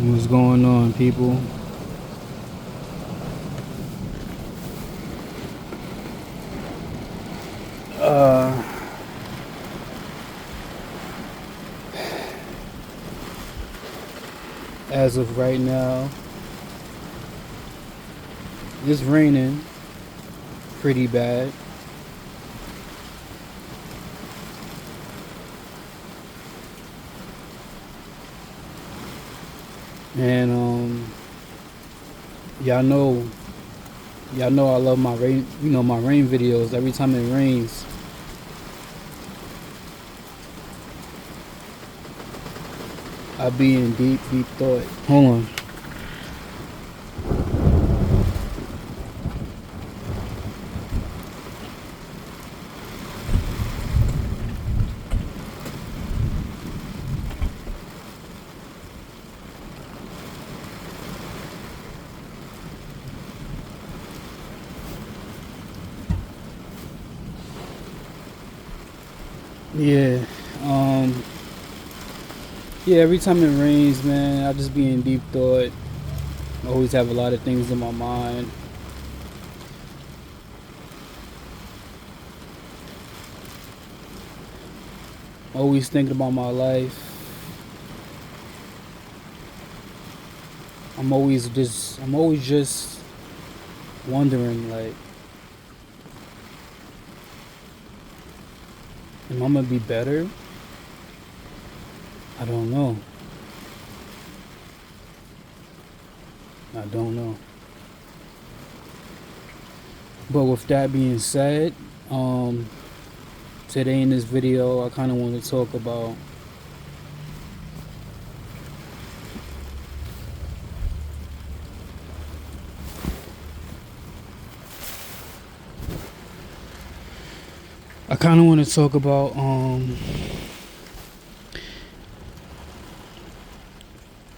What's going on, people? As of right now, it's raining pretty bad. And y'all know I love my rain, my rain videos. Every time it rains, I be in deep thought. Hold on. Yeah. Um yeah, every time it rains, man, I just be in deep thought. I always have a lot of things in my mind. Always thinking about my life. I'm always just wondering, like, am I gonna be better? I don't know. I don't know. But with that being said, today in this video, I kind of want to talk about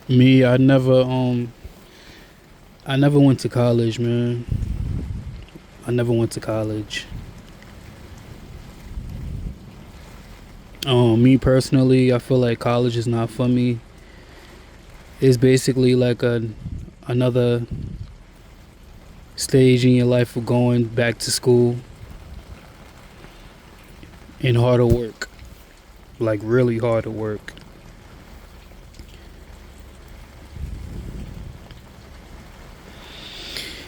me. I never went to college, man. I never went to college. Me personally, I feel like college is not for me. It's basically like another stage in your life of going back to school and harder work, like really harder work.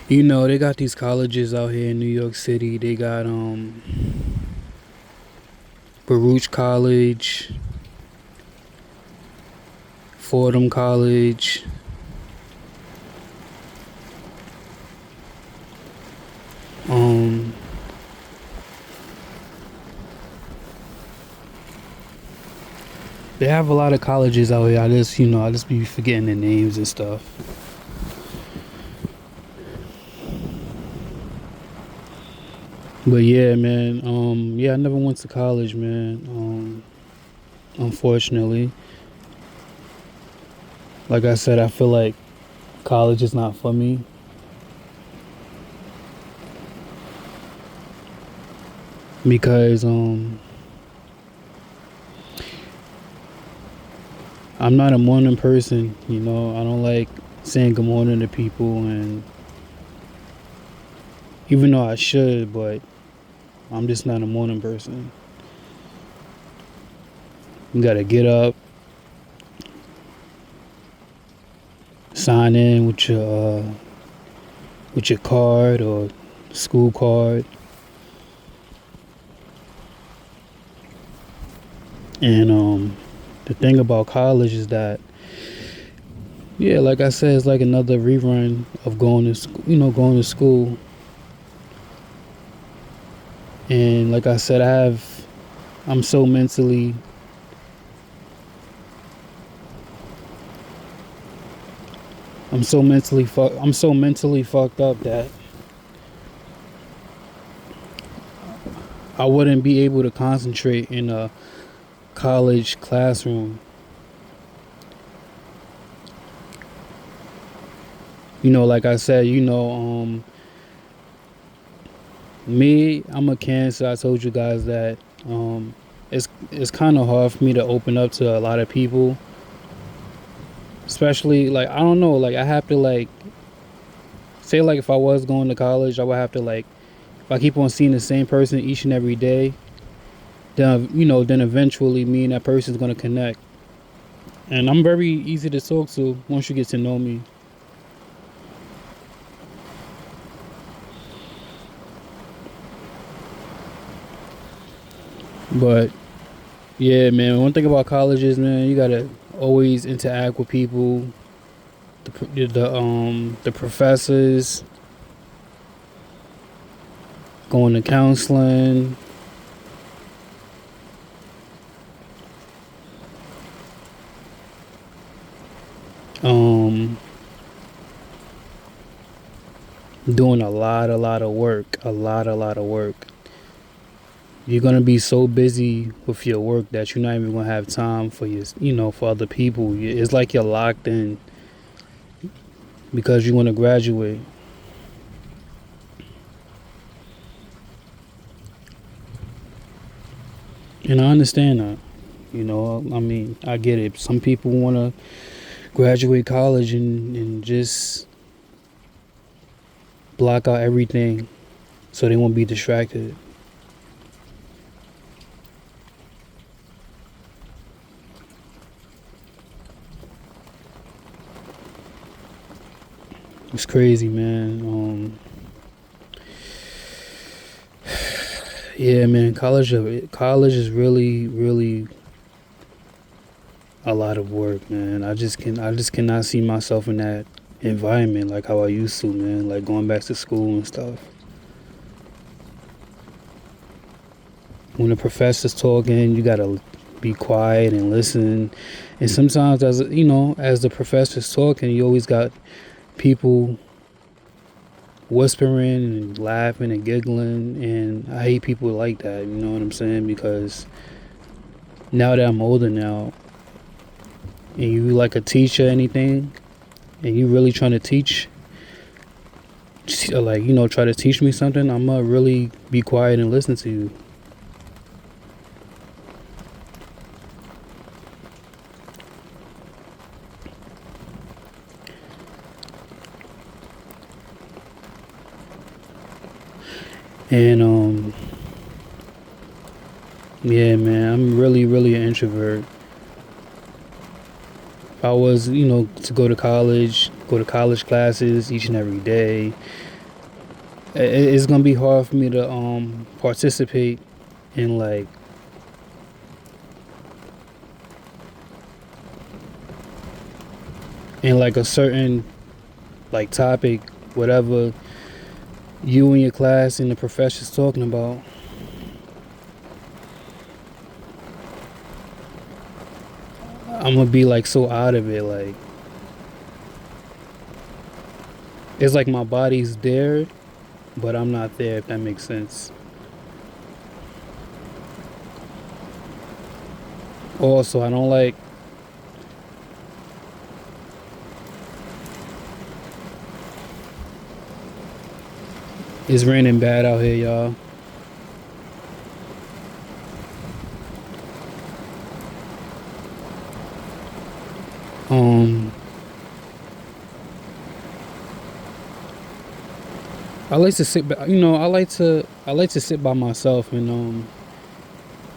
You know, they got these colleges out here in New York City. They got Baruch College, Fordham College, they have a lot of colleges out here. I just be forgetting the names and stuff. But yeah, man. Yeah, I never went to college, man. Unfortunately, like I said, I feel like college is not for me. Because I'm not a morning person, I don't like saying good morning to people, and even though I should, but I'm just not a morning person. You gotta get up, sign in with your card or school card, and the thing about college is that, yeah, like I said, it's like another rerun of going to school, going to school. And like I said, I'm so mentally I'm so mentally fucked up that I wouldn't be able to concentrate in a college classroom. Like I said, me, I'm a Cancer. I told you guys that it's kind of hard for me to open up to a lot of people. Especially like I don't know, like I have to like say like if I was going to college, I would have to like if I keep on seeing the same person each and every day, then then eventually me and that person is gonna connect. And I'm very easy to talk to once you get to know me. But yeah, man. One thing about college is, man, you gotta always interact with people, the professors, going to counseling, um, doing a lot of work, a lot of work. You're gonna be so busy with your work that you're not even gonna have time for for other people. It's like you're locked in because you want to graduate. And I understand that. I mean, I get it. Some people want to graduate college and just block out everything so they won't be distracted. It's crazy, man. Yeah, man. College is really, really a lot of work, man. I just cannot see myself in that environment like how I used to, man. Like going back to school and stuff. When the professor's talking, you gotta be quiet and listen. And sometimes, as the professor's talking, you always got people whispering and laughing and giggling, and I hate people like that. You know what I'm saying? Because now that I'm older now, and you like a teacher, anything, and you really trying to teach, like try to teach me something, I'm gonna really be quiet and listen to you. And yeah, man, I'm really, really an introvert. If I was, to go to college classes each and every day, it's gonna be hard for me to participate in like a certain like topic, whatever you and your class and the professor's talking about. I'm gonna be like so out of it, like it's like my body's there, but I'm not there. If that makes sense. Also, I don't like. It's raining bad out here, y'all. Um, I like to sit, I like to sit by myself in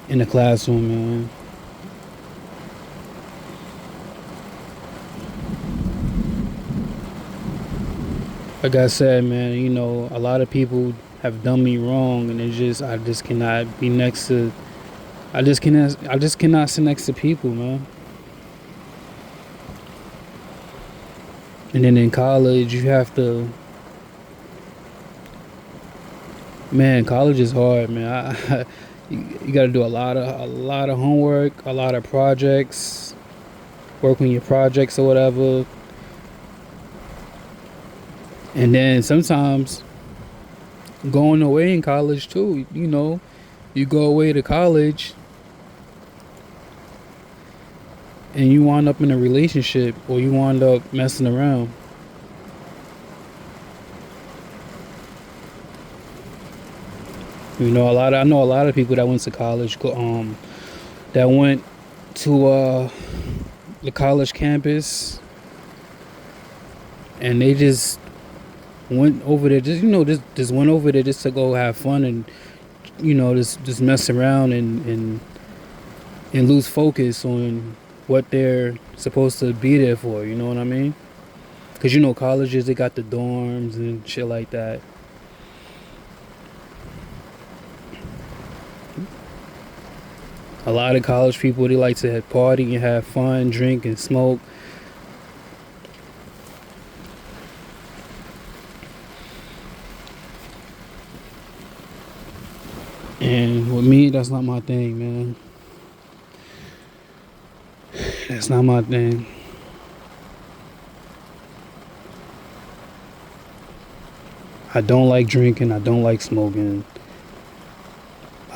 the classroom, man. Like I said, man, a lot of people have done me wrong, and I just cannot be next to. I just cannot sit next to people, man. And then in college, you have to. Man, college is hard, man. You got to do a lot of homework, a lot of projects, work on your projects or whatever. And then sometimes going away in college too, you go away to college and you wind up in a relationship or you wind up messing around. I know a lot of people that went to college, that went to the college campus and they just went over there, just went over there just to go have fun and just mess around and lose focus on what they're supposed to be there for. You know what I mean? Because colleges, they got the dorms and shit like that. A lot of college people, they like to party and have fun, drink and smoke. And with me, that's not my thing, man. That's not my thing. I don't like drinking. I don't like smoking.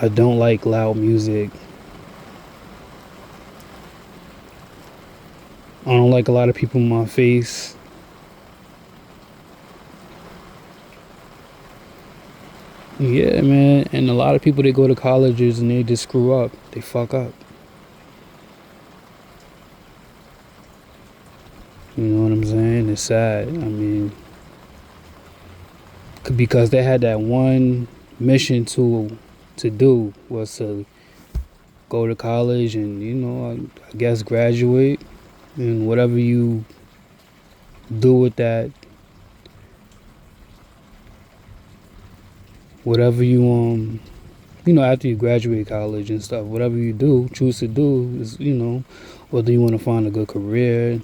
I don't like loud music. I don't like a lot of people in my face. Yeah, man. And a lot of people, they go to colleges and they just screw up. They fuck up. You know what I'm saying? It's sad. I mean, because they had that one mission to do was to go to college and I guess graduate, and whatever you do with that, whatever you after you graduate college and stuff, whatever you choose to do is whether you want to find a good career,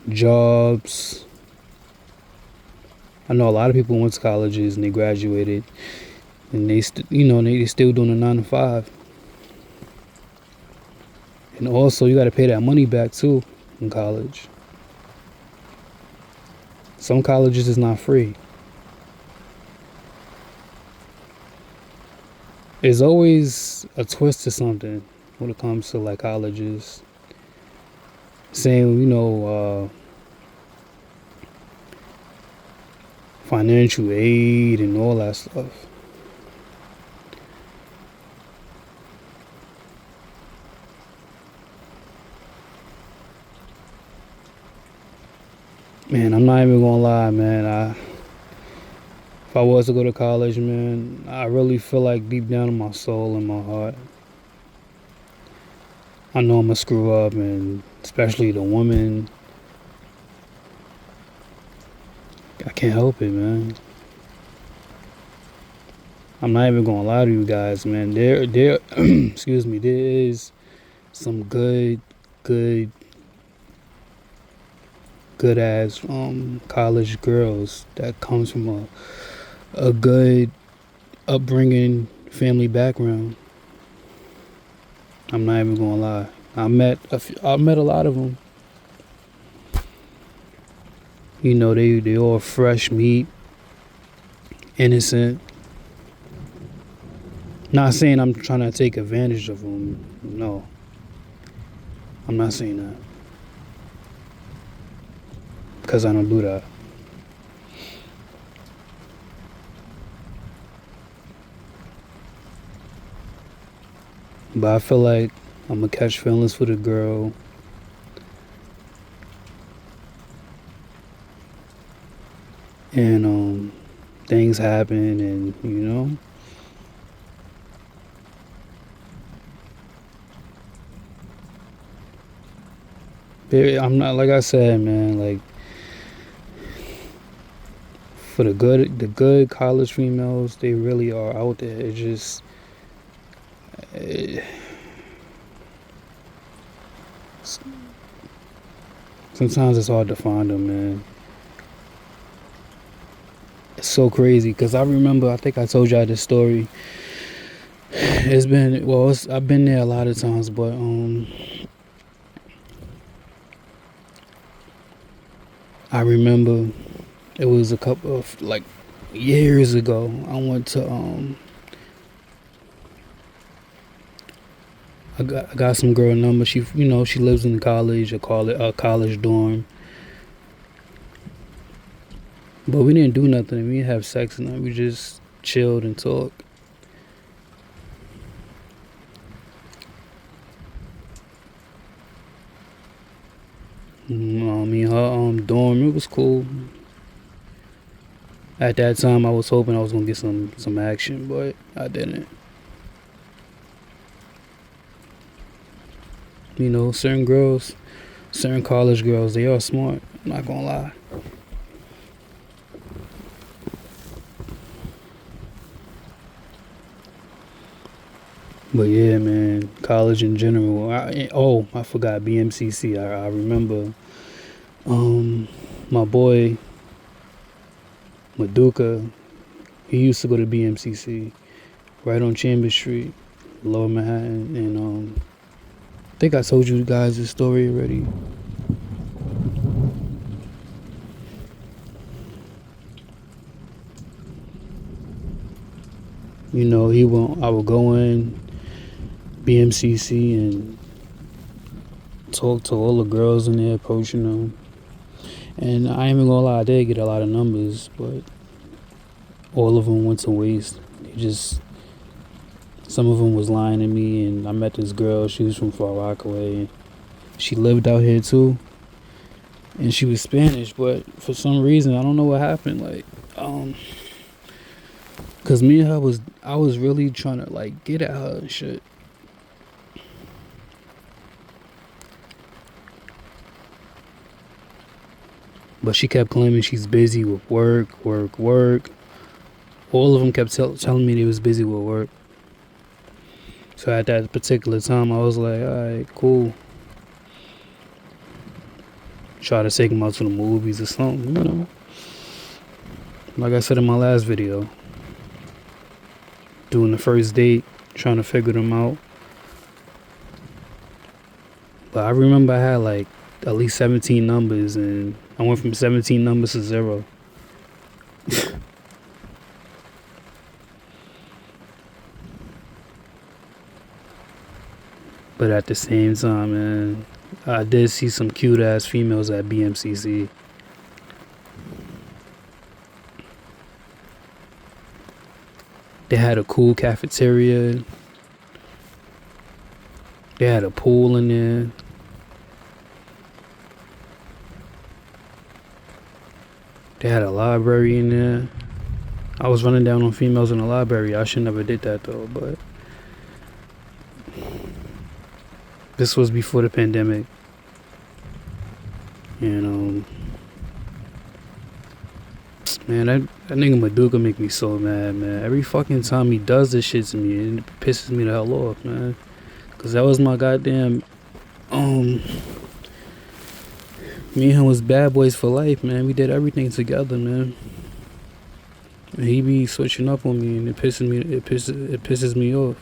jobs. I know a lot of people went to colleges and they graduated and they still doing a 9 to 5. And also you got to pay that money back too in college. Some colleges is not free. There's always a twist to something when it comes to like colleges. Saying, financial aid and all that stuff. Man, I'm not even gonna lie, man. If I was to go to college, man, I really feel like deep down in my soul and my heart, I know I'm gonna screw up, and especially the woman. I can't help it, man. I'm not even gonna lie to you guys, man. There, excuse me. There is some good ass college girls that comes from a good upbringing, family background. I'm not even gonna lie. I met a lot of them. They all fresh meat, innocent. Not saying I'm trying to take advantage of them. No, I'm not saying that, because I don't do that. But I feel like I'm gonna catch feelings for the girl. And things happen, and I'm not, like I said, man, like, for the good college females, they really are out there. It's just sometimes it's hard to find them, man. It's so crazy because I think I told y'all this story. I've been there a lot of times, but I remember it was a couple of like years ago. I went to I got some girl number. She lives in college. I call it a college dorm. But we didn't do nothing. We didn't have sex and nothing. We just chilled and talked. Me and her dorm, it was cool. At that time, I was hoping I was gonna get some action, but I didn't. You know, certain girls, certain college girls, they are smart. I'm not gonna lie. But yeah, man, college in general. I forgot BMCC. I remember my boy Maduka. He used to go to BMCC right on Chambers Street, Lower Manhattan, and I think I told you guys this story already. You know, I would go in BMCC and talk to all the girls in there, approaching them. And I ain't even gonna lie, I did get a lot of numbers, but all of them went to waste. Some of them was lying to me, and I met this girl. She was from Far Rockaway, and she lived out here too. And she was Spanish, but for some reason, I don't know what happened. Cause me and her I was really trying to like get at her and shit. But she kept claiming she's busy with work. All of them kept telling me they was busy with work. So at that particular time, I was like, alright, cool. Try to take them out to the movies or something, you know. Like I said in my last video, doing the first date, trying to figure them out. But I remember I had like at least 17 numbers, and I went from 17 numbers to 0. But at the same time, man, I did see some cute ass females at BMCC. They had a cool cafeteria. They had a pool in there. They had a library in there. I was running down on females in the library. I should never did that though, but this was before the pandemic. And man, that nigga Maduka make me so mad, man. Every fucking time he does this shit to me, it pisses me the hell off, man. Cause that was my goddamn me and him was bad boys for life, man. We did everything together, man. And he be switching up on me, and it pisses me off.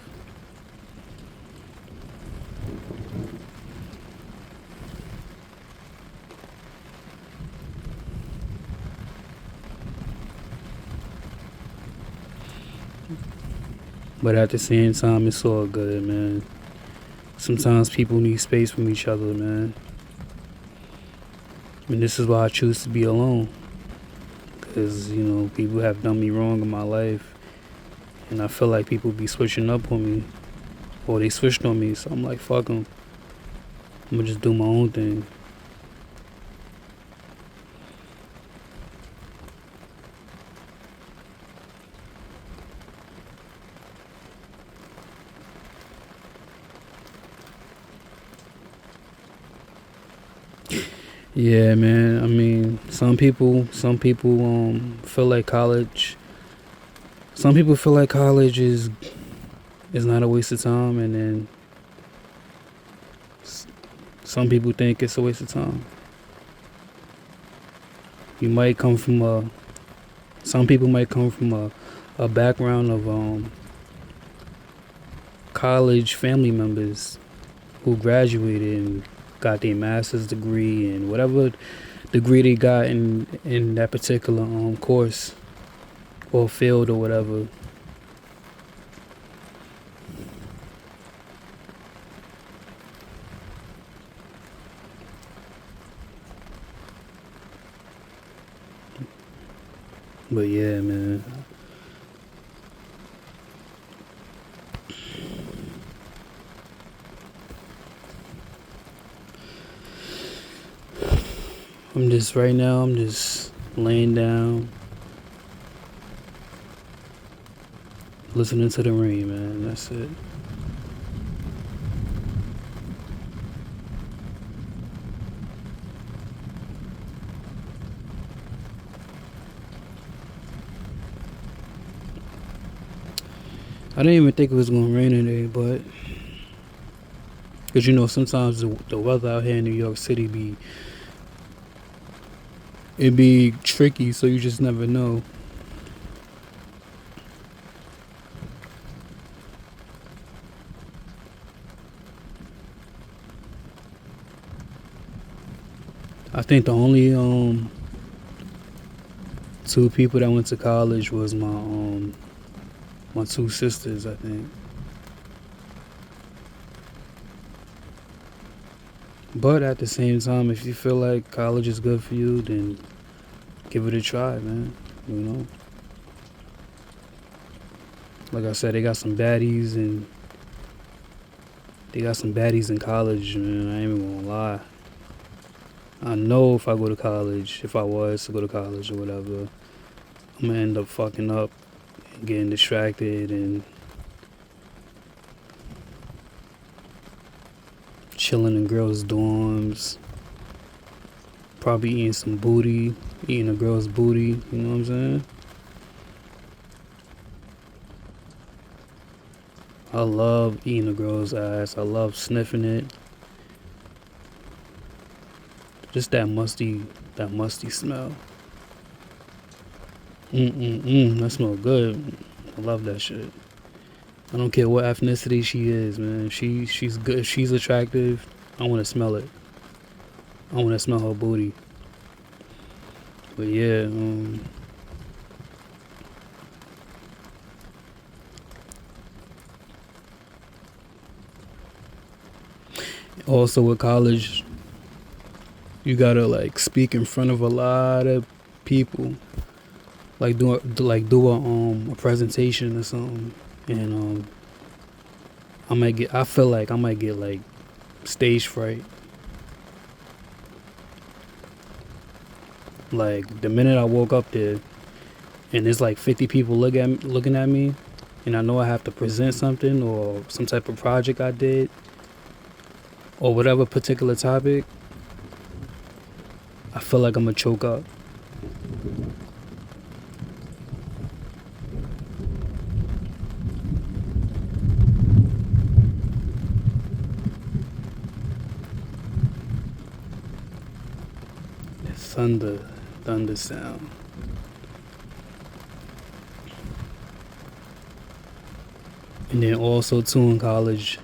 But at the same time, it's all good, man. Sometimes people need space from each other, man. And this is why I choose to be alone. Because, you know, people have done me wrong in my life. And I feel like people be switching up on me. Or they switched on me. So I'm like, fuck them. I'm going to just do my own thing. Yeah, man. I mean, some people feel like college. Some people feel like college is not a waste of time, and then some people think it's a waste of time. Some people might come from a background of college family members who graduated and got their master's degree and whatever degree they got in that particular course or field or whatever. But yeah, man. I'm just laying down, listening to the rain, man. That's it. I didn't even think it was gonna rain today, but because sometimes the weather out here in New York City be tricky, so you just never know. I think the only two people that went to college was my two sisters, I think. But at the same time, if you feel like college is good for you, then give it a try, man. You know, like I said, they got some baddies in college, man. I ain't even gonna lie. I know if I go to college, if I was to go to college or whatever, I'm gonna end up fucking up and getting distracted and chilling in girls' dorms, probably eating a girl's booty, you know what I'm saying? I love eating a girl's ass. I love sniffing it. Just that musty smell. That smell good. I love that shit. I don't care what ethnicity she is, man. She's good. If she's attractive, I want to smell it. I want to smell her booty. But yeah, also with college, you gotta like speak in front of a lot of people, like do a presentation or something, and I feel like I might get like stage fright. Like the minute I woke up there, and there's like 50 people looking at me, and I know I have to present something or some type of project I did, or whatever particular topic, I feel like I'm gonna choke up. Thunder sound. And then also too in college,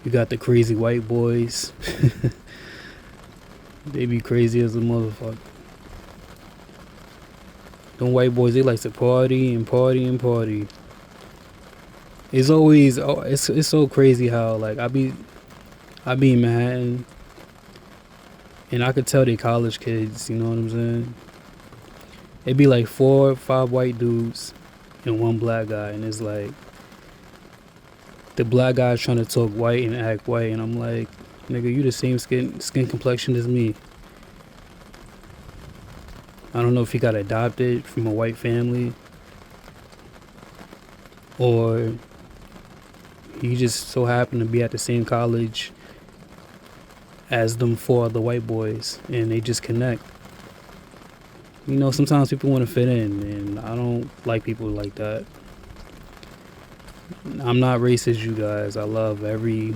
you got the crazy white boys. They be crazy as a motherfucker. Them white boys, they like to party and party and party. It's always it's so crazy how like I be in Manhattan and I could tell they college kids, you know what I'm saying? It'd be like 4 or 5 white dudes and one black guy, and it's like the black guy's trying to talk white and act white, and I'm like, nigga, you the same skin complexion as me. I don't know if he got adopted from a white family or he just so happened to be at the same college as them 4 other white boys and they just connect. Sometimes people want to fit in, and I don't like people like that. I'm not racist, you guys. I love everybody.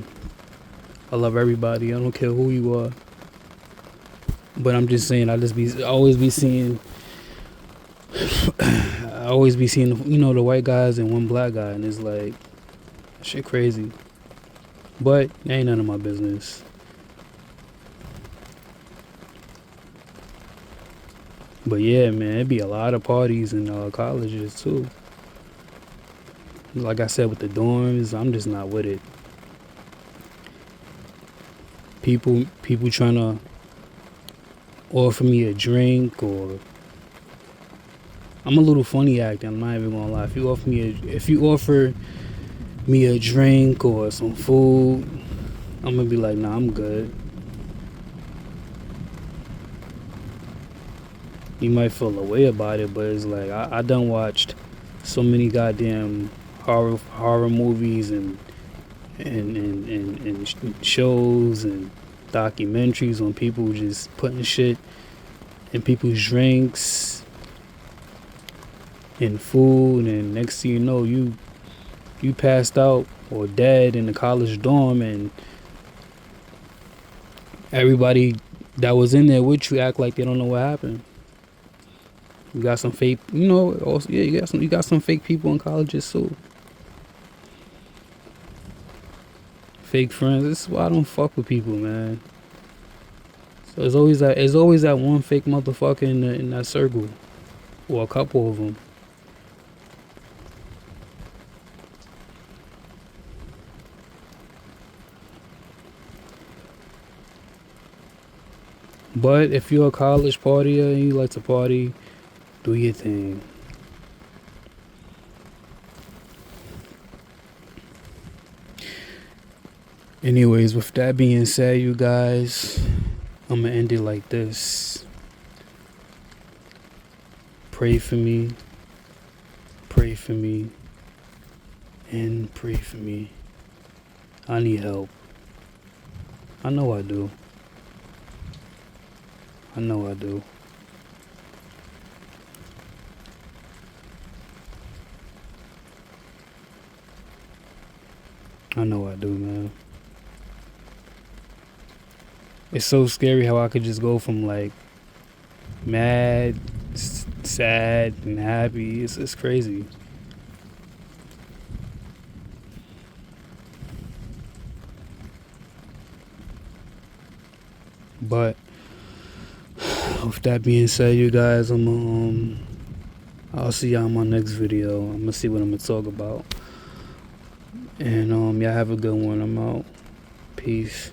I don't care who you are. But I'm just saying, I always be seeing the white guys and one black guy, and it's like shit crazy. But it ain't none of my business. But yeah, man, it'd be a lot of parties in colleges too. Like I said, with the dorms, I'm just not with it. People trying to offer me a drink, or I'm a little funny acting. I'm not even gonna lie. If you offer me a drink or some food, I'm gonna be like, nah, I'm good. you might feel a way about it, but it's like I done watched so many goddamn horror movies and shows and documentaries on people just putting shit in people's drinks and food, and next thing you know, you passed out or dead in the college dorm, and everybody that was in there with you act like they don't know what happened. You got some fake, also, yeah, you got some fake people in colleges too. Fake friends. This is why I don't fuck with people, man. So it's always that one fake motherfucker in that circle, or a couple of them. But if you're a college partier and you like to party, do your thing. Anyways, with that being said, you guys, I'm gonna end it like this. Pray for me, and pray for me. I need help. I know I do. I know I do. I know I do, man. It's so scary how I could just go from like mad, sad, and happy. It's crazy. But with that being said, you guys, I'll see y'all in my next video. I'm gonna see what I'm gonna talk about. And y'all have a good one. I'm out. Peace.